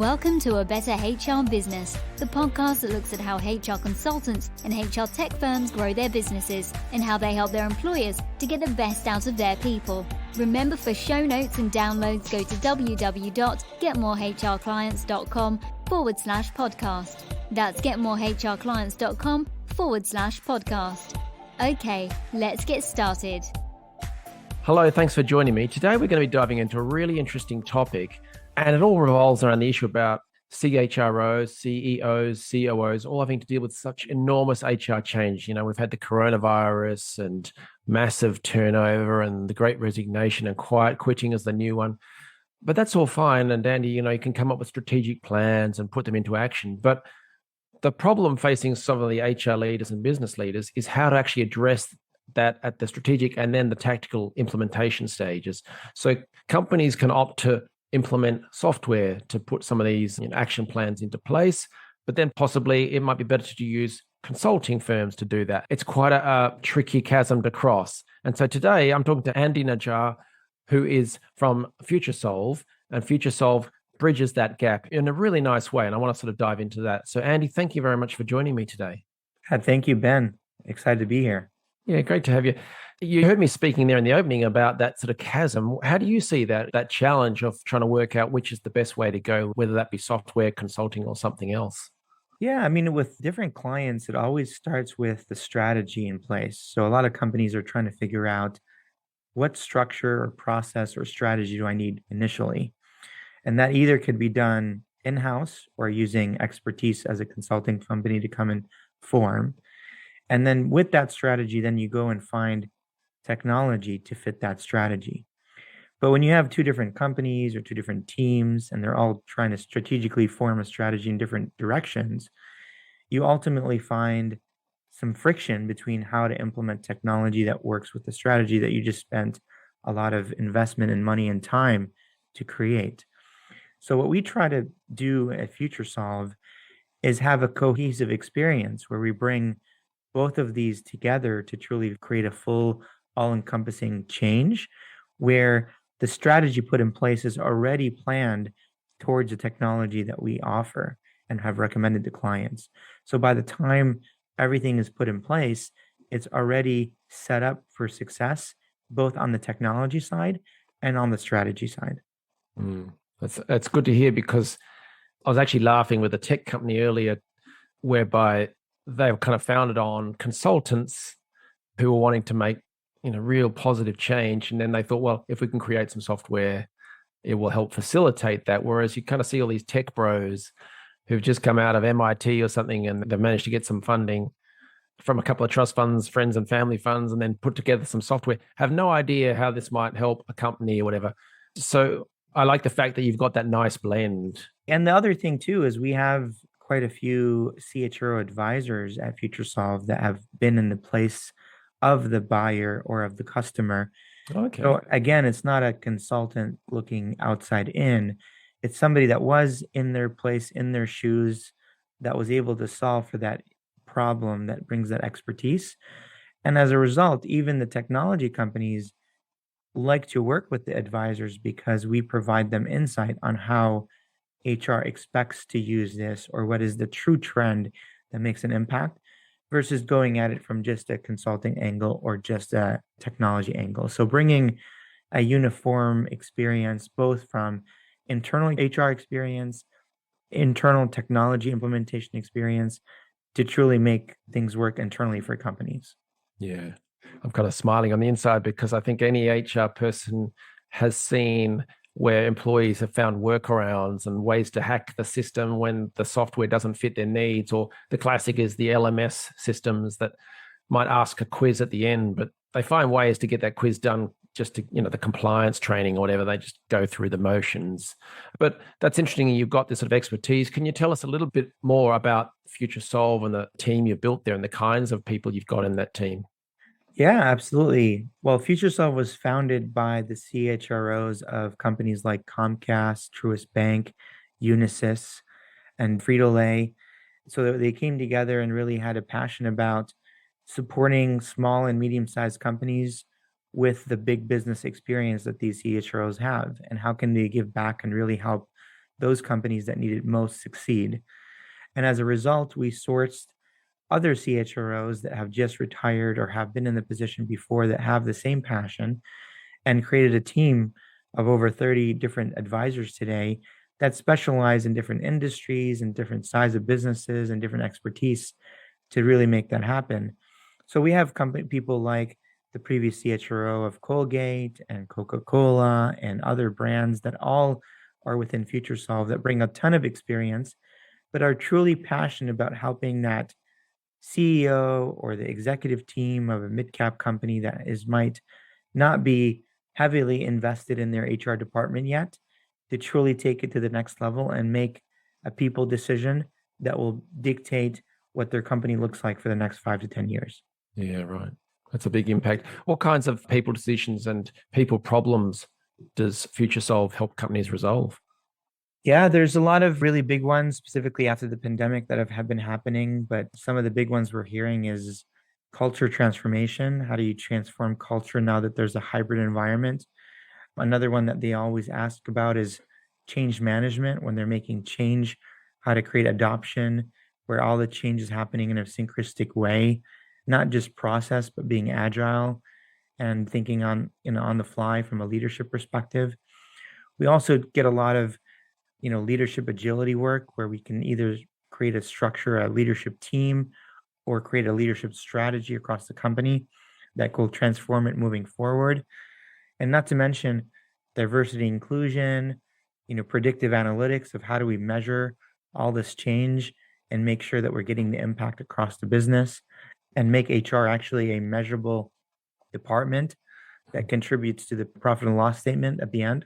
Welcome to A Better HR Business, the podcast that looks at how HR consultants and HR tech firms grow their businesses and how they help their employers to get the best out of their people. Remember, for show notes and downloads, go to www.getmorehrclients.com/podcast. That's getmorehrclients.com/podcast. Okay, let's get started. Hello, thanks for joining me. Today we're going to be diving into a really interesting topic, and it all revolves around the issue about CHROs, CEOs, COOs, all having to deal with such enormous HR change. You know, we've had the coronavirus and massive turnover and the great resignation and quiet quitting is the new one. But that's all fine. And Andy, you can come up with strategic plans and put them into action. But the problem facing some of the HR leaders and business leaders is how to actually address that at the strategic and then the tactical implementation stages. So companies can opt to implement software to put some of these action plans into place, but then possibly it might be better to use consulting firms to do that. It's quite a tricky chasm to cross. And so today I'm talking to Andy Najjar, who is from FutureSolve, and FutureSolve bridges that gap in a really nice way. And I want to sort of dive into that. So Andy, thank you very much for joining me today. Thank you, Ben. Excited to be here. Yeah, great to have you. You heard me speaking there in the opening about that sort of chasm. How do you see that challenge of trying to work out which is the best way to go, whether that be software, consulting, or something else? Yeah, I mean, with different clients, it always starts with the strategy in place. So a lot of companies are trying to figure out what structure or process or strategy do I need initially? And that either could be done in-house or using expertise as a consulting company to come and form. And then with that strategy, then you go and find technology to fit that strategy. But when you have two different companies or two different teams, and they're all trying to strategically form a strategy in different directions, you ultimately find some friction between how to implement technology that works with the strategy that you just spent a lot of investment and money and time to create. So what we try to do at FutureSolve is have a cohesive experience where we bring both of these together to truly create a full, all-encompassing change where the strategy put in place is already planned towards the technology that we offer and have recommended to clients. So by the time everything is put in place, it's already set up for success, both on the technology side and on the strategy side. That's good to hear, because I was actually laughing with a tech company earlier whereby they were kind of founded on consultants who were wanting to make real positive change. And then they thought, well, if we can create some software, it will help facilitate that. Whereas you kind of see all these tech bros who've just come out of MIT or something, and they've managed to get some funding from a couple of trust funds, friends and family funds, and then put together some software, have no idea how this might help a company or whatever. So I like the fact that you've got that nice blend. And the other thing too is we have quite a few CHRO advisors at FutureSolve that have been in the place of the buyer or of the customer. Okay. So again, it's not a consultant looking outside in. It's somebody that was in their place, in their shoes, that was able to solve for that problem, that brings that expertise. And as a result, even the technology companies like to work with the advisors because we provide them insight on how HR expects to use this, or what is the true trend that makes an impact, versus going at it from just a consulting angle or just a technology angle. So bringing a uniform experience, both from internal HR experience, internal technology implementation experience, to truly make things work internally for companies. Yeah, I'm kind of smiling on the inside because I think any HR person has seen where employees have found workarounds and ways to hack the system when the software doesn't fit their needs. Or the classic is the LMS systems that might ask a quiz at the end, but they find ways to get that quiz done just to, the compliance training or whatever. They just go through the motions. But that's interesting. You've got this sort of expertise. Can you tell us a little bit more about FutureSolve and the team you've built there and the kinds of people you've got in that team? Yeah, absolutely. Well, FutureSolve was founded by the CHROs of companies like Comcast, Truist Bank, Unisys, and Frito-Lay. So they came together and really had a passion about supporting small and medium-sized companies with the big business experience that these CHROs have, and how can they give back and really help those companies that need it most succeed. And as a result, we sourced other CHROs that have just retired or have been in the position before that have the same passion, and created a team of over 30 different advisors today that specialize in different industries and different size of businesses and different expertise to really make that happen. So we have people like the previous CHRO of Colgate and Coca-Cola and other brands that all are within FutureSolve that bring a ton of experience, but are truly passionate about helping that CEO or the executive team of a mid-cap company that might not be heavily invested in their HR department yet, to truly take it to the next level and make a people decision that will dictate what their company looks like for the next 5 to 10 years. Yeah, right. That's a big impact. What kinds of people decisions and people problems does FutureSolve help companies resolve? Yeah, there's a lot of really big ones, specifically after the pandemic, that have been happening. But some of the big ones we're hearing is culture transformation. How do you transform culture now that there's a hybrid environment? Another one that they always ask about is change management. When they're making change, how to create adoption, where all the change is happening in a synchronistic way, not just process, but being agile and thinking on the fly from a leadership perspective. We also get a lot of leadership agility work where we can either create a structure, a leadership team, or create a leadership strategy across the company that will transform it moving forward. And not to mention diversity, inclusion, predictive analytics of how do we measure all this change and make sure that we're getting the impact across the business, and make HR actually a measurable department that contributes to the profit and loss statement at the end.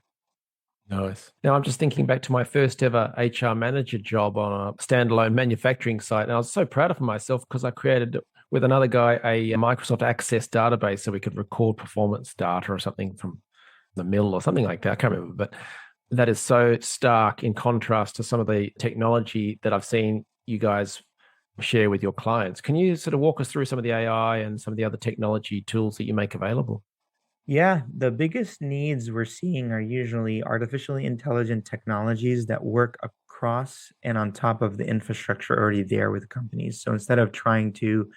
Nice. Now, I'm just thinking back to my first ever HR manager job on a standalone manufacturing site. And I was so proud of myself because I created with another guy a Microsoft Access database so we could record performance data or something from the mill or something like that. I can't remember, but that is so stark in contrast to some of the technology that I've seen you guys share with your clients. Can you sort of walk us through some of the AI and some of the other technology tools that you make available? Yeah, the biggest needs we're seeing are usually artificially intelligent technologies that work across and on top of the infrastructure already there with companies. So instead of trying to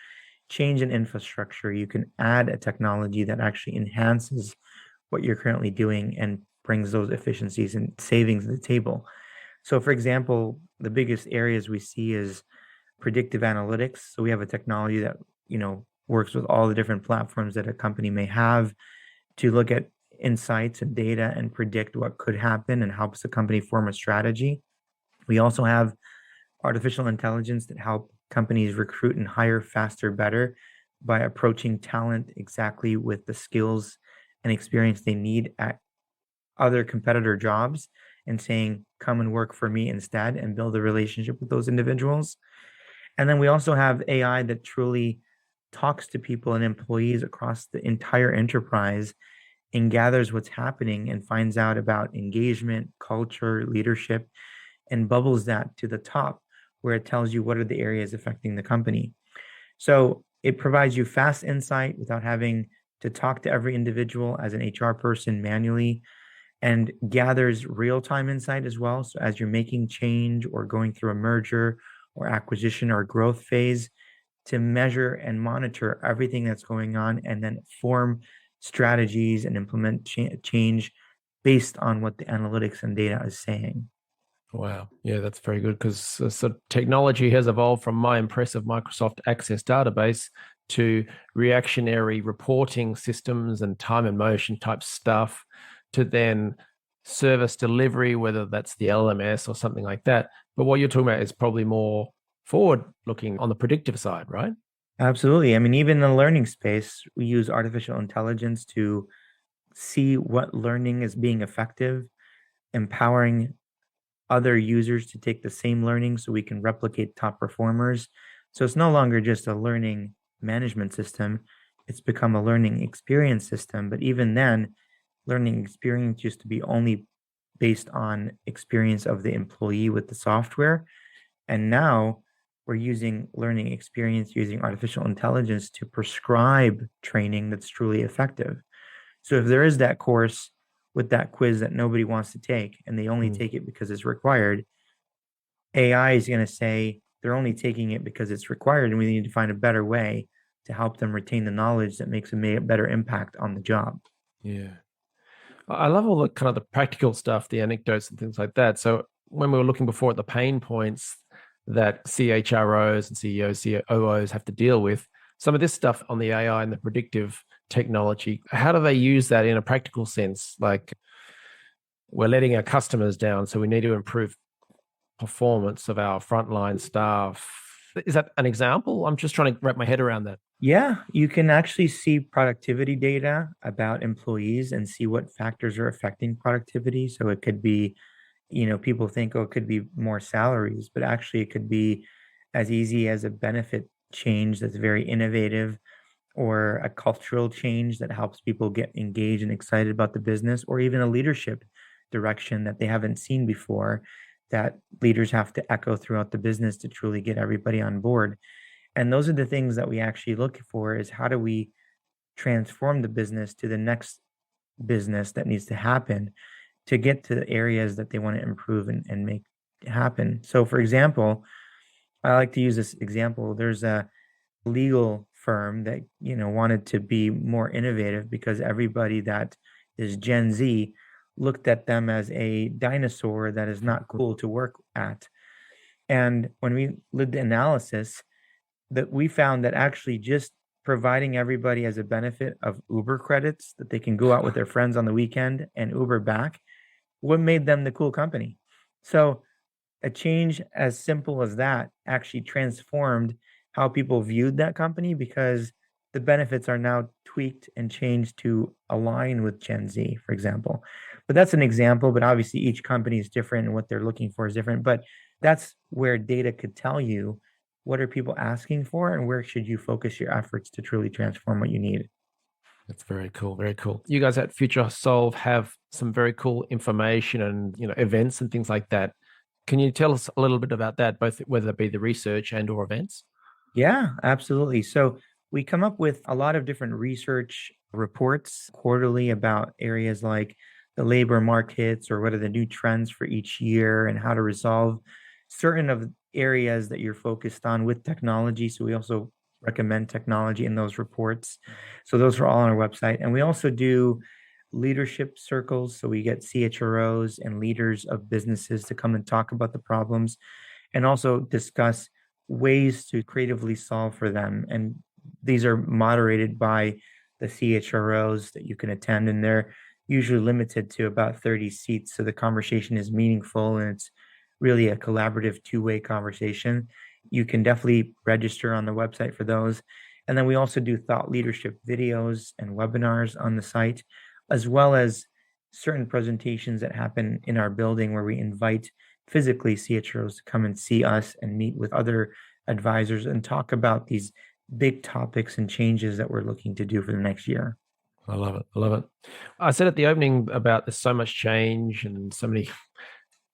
change an infrastructure, you can add a technology that actually enhances what you're currently doing and brings those efficiencies and savings to the table. So for example, the biggest areas we see is predictive analytics. So we have a technology that, works with all the different platforms that a company may have to look at insights and data and predict what could happen and helps the company form a strategy. We also have artificial intelligence that help companies recruit and hire faster, better by approaching talent exactly with the skills and experience they need at other competitor jobs and saying, come and work for me instead, and build a relationship with those individuals. And then we also have AI that truly talks to people and employees across the entire enterprise and gathers what's happening and finds out about engagement, culture, leadership, and bubbles that to the top where it tells you what are the areas affecting the company. So it provides you fast insight without having to talk to every individual as an HR person manually, and gathers real-time insight as well. So as you're making change or going through a merger or acquisition or growth phase, to measure and monitor everything that's going on and then form strategies and implement change based on what the analytics and data is saying. Wow. Yeah, that's very good because so technology has evolved from my impressive Microsoft Access database to reactionary reporting systems and time and motion type stuff to then service delivery, whether that's the LMS or something like that. But what you're talking about is probably more forward looking on the predictive side, right? Absolutely. I mean, even in the learning space, we use artificial intelligence to see what learning is being effective, empowering other users to take the same learning so we can replicate top performers. So it's no longer just a learning management system, it's become a learning experience system. But even then, learning experience used to be only based on experience of the employee with the software. And now we're using learning experience using artificial intelligence to prescribe training that's truly effective. So if there is that course with that quiz that nobody wants to take and they only take it because it's required, AI is going to say they're only taking it because it's required, and we need to find a better way to help them retain the knowledge that makes a better impact on the job. Yeah. I love all the kind of the practical stuff, the anecdotes and things like that. So when we were looking before at the pain points that CHROs and CEOs, COOs have to deal with, some of this stuff on the AI and the predictive technology, how do they use that in a practical sense? Like, we're letting our customers down, so we need to improve performance of our frontline staff. Is that an example? I'm just trying to wrap my head around that. Yeah, you can actually see productivity data about employees and see what factors are affecting productivity. So it could be, people think, oh, it could be more salaries, but actually it could be as easy as a benefit change that's very innovative, or a cultural change that helps people get engaged and excited about the business, or even a leadership direction that they haven't seen before that leaders have to echo throughout the business to truly get everybody on board. And those are the things that we actually look for, is how do we transform the business to the next business that needs to happen to get to the areas that they want to improve and make happen. So for example, I like to use this example. There's a legal firm that, wanted to be more innovative because everybody that is Gen Z looked at them as a dinosaur that is not cool to work at. And when we did the analysis, that we found that actually just providing everybody as a benefit of Uber credits that they can go out with their friends on the weekend and Uber back, what made them the cool company. So a change as simple as that actually transformed how people viewed that company, because the benefits are now tweaked and changed to align with Gen Z, for example. But that's an example, but obviously each company is different and what they're looking for is different. But that's where data could tell you, what are people asking for and where should you focus your efforts to truly transform what you need. That's very cool. Very cool. You guys at FutureSolve have some very cool information and events and things like that. Can you tell us a little bit about that, both whether it be the research and or events? Yeah, absolutely. So we come up with a lot of different research reports quarterly about areas like the labor markets, or what are the new trends for each year, and how to resolve certain of areas that you're focused on with technology. So we also recommend technology in those reports. So those are all on our website. And we also do leadership circles. So we get CHROs and leaders of businesses to come and talk about the problems and also discuss ways to creatively solve for them. And these are moderated by the CHROs that you can attend, and they're usually limited to about 30 seats. So the conversation is meaningful and it's really a collaborative two-way conversation. You can definitely register on the website for those. And then we also do thought leadership videos and webinars on the site, as well as certain presentations that happen in our building where we invite physically CHROs to come and see us and meet with other advisors and talk about these big topics and changes that we're looking to do for the next year. I love it. I love it. I said at the opening about there's so much change and so many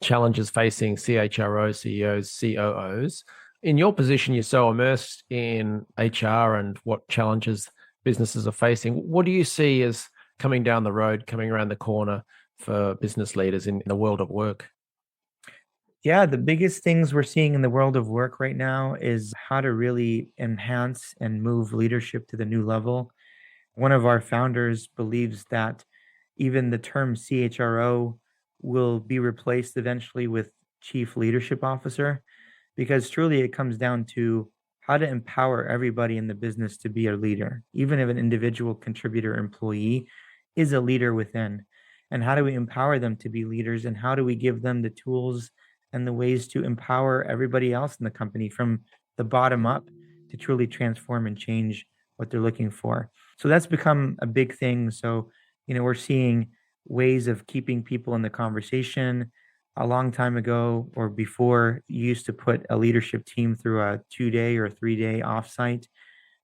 challenges facing CHROs, CEOs, COOs. In your position, you're so immersed in HR and what challenges businesses are facing. What do you see as coming down the road, coming around the corner for business leaders in the world of work? Yeah, the biggest things we're seeing in the world of work right now is how to really enhance and move leadership to the new level. One of our founders believes that even the term CHRO will be replaced eventually with Chief Leadership Officer, because truly it comes down to how to empower everybody in the business to be a leader, even if an individual contributor employee is a leader within. And how do we empower them to be leaders, and how do we give them the tools and the ways to empower everybody else in the company from the bottom up to truly transform and change what they're looking for. So that's become a big thing. So, we're seeing ways of keeping people in the conversation. A long time ago or before, you used to put a leadership team through a 2-day or 3-day offsite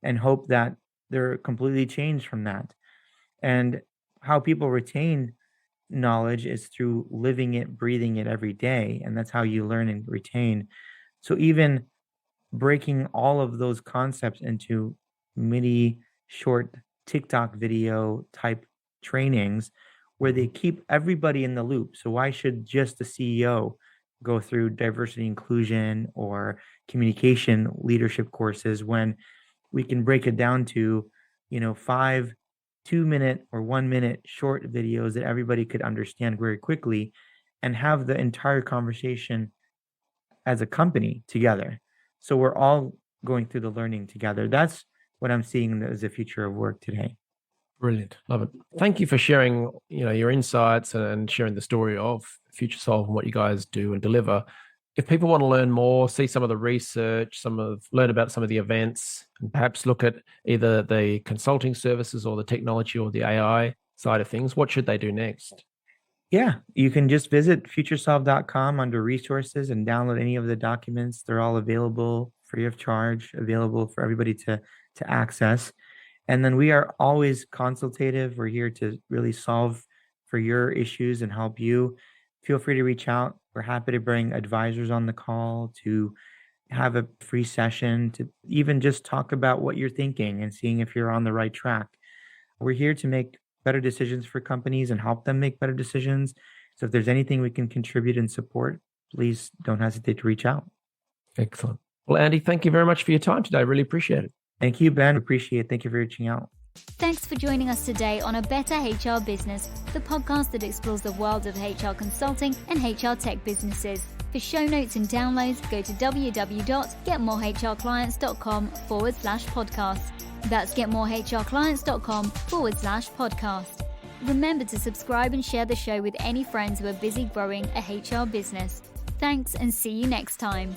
and hope that they're completely changed from that. And how people retain knowledge is through living it, breathing it every day. And that's how you learn and retain. So even breaking all of those concepts into mini short TikTok video type trainings where they keep everybody in the loop. So why should just the CEO go through diversity inclusion or communication leadership courses when we can break it down to, 5 2-minute or 1-minute short videos that everybody could understand very quickly and have the entire conversation as a company together. So we're all going through the learning together. That's what I'm seeing as the future of work today. Brilliant. Love it. Thank you for sharing, your insights and sharing the story of FutureSolve and what you guys do and deliver. If people want to learn more, see some of the research, learn about some of the events, and perhaps look at either the consulting services or the technology or the AI side of things, what should they do next? Yeah, you can just visit futuresolve.com under resources and download any of the documents. They're all available free of charge, available for everybody to access. And then we are always consultative. We're here to really solve for your issues and help you. Feel free to reach out. We're happy to bring advisors on the call to have a free session to even just talk about what you're thinking and seeing if you're on the right track. We're here to make better decisions for companies and help them make better decisions. So if there's anything we can contribute and support, please don't hesitate to reach out. Excellent. Well, Andy, thank you very much for your time today. I really appreciate it. Thank you, Ben. Appreciate it. Thank you for reaching out. Thanks for joining us today on A Better HR Business, the podcast that explores the world of HR consulting and HR tech businesses. For show notes and downloads, go to www.getmorehrclients.com/podcast. That's getmorehrclients.com/podcast. Remember to subscribe and share the show with any friends who are busy growing a HR business. Thanks and see you next time.